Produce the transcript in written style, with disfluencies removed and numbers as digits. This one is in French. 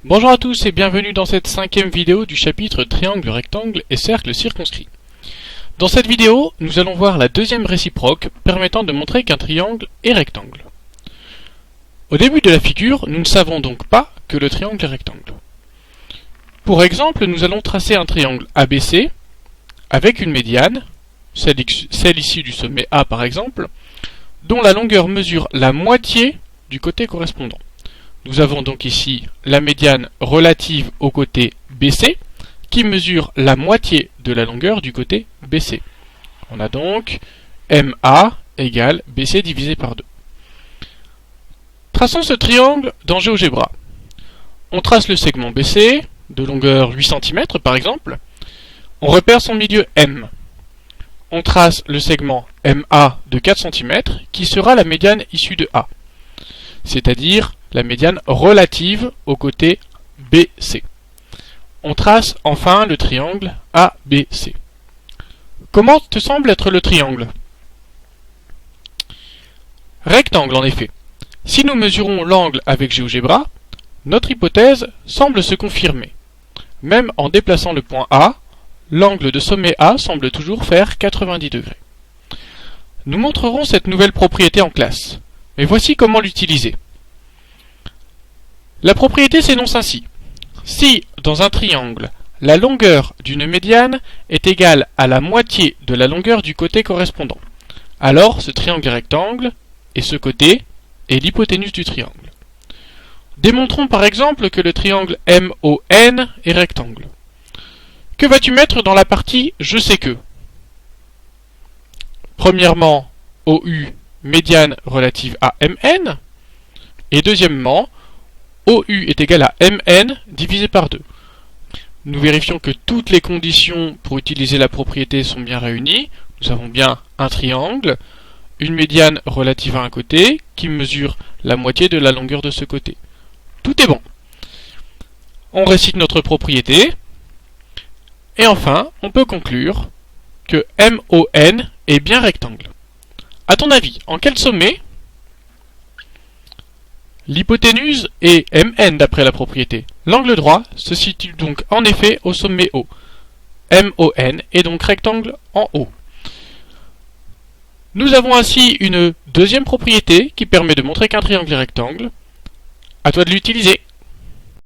Bonjour à tous et bienvenue dans cette cinquième vidéo du chapitre Triangle, rectangle et cercle circonscrit. Dans cette vidéo, nous allons voir la deuxième réciproque permettant de montrer qu'un triangle est rectangle. Au début de la figure, nous ne savons donc pas que le triangle est rectangle. Pour exemple, nous allons tracer un triangle ABC avec une médiane, celle issue du sommet A par exemple, dont la longueur mesure la moitié du côté correspondant. Nous avons donc ici la médiane relative au côté BC qui mesure la moitié de la longueur du côté BC. On a donc MA égale BC divisé par 2. Traçons ce triangle dans GeoGebra. On trace le segment BC de longueur 8 cm par exemple. On repère son milieu M. On trace le segment MA de 4 cm qui sera la médiane issue de A, c'est-à-dire la médiane relative au côté BC. On trace enfin le triangle ABC. Comment te semble être le triangle? Rectangle en effet. Si nous mesurons l'angle avec GeoGebra, notre hypothèse semble se confirmer. Même en déplaçant le point A, l'angle de sommet A semble toujours faire 90 degrés. Nous montrerons cette nouvelle propriété en classe, mais voici comment l'utiliser. La propriété s'énonce ainsi. Si, dans un triangle, la longueur d'une médiane est égale à la moitié de la longueur du côté correspondant, alors ce triangle est rectangle, et ce côté est l'hypoténuse du triangle. Démontrons par exemple que le triangle MON est rectangle. Que vas-tu mettre dans la partie « je sais que » ? Premièrement, OU, médiane relative à MN, et deuxièmement, OU est égal à MN divisé par 2. Nous vérifions que toutes les conditions pour utiliser la propriété sont bien réunies. Nous avons bien un triangle, une médiane relative à un côté qui mesure la moitié de la longueur de ce côté. Tout est bon. On récite notre propriété. Et enfin, on peut conclure que MON est bien rectangle. À ton avis, en quel sommet l'hypoténuse est MN d'après la propriété? L'angle droit se situe donc en effet au sommet O. MON est donc rectangle en haut. Nous avons ainsi une deuxième propriété qui permet de montrer qu'un triangle est rectangle. À toi de l'utiliser.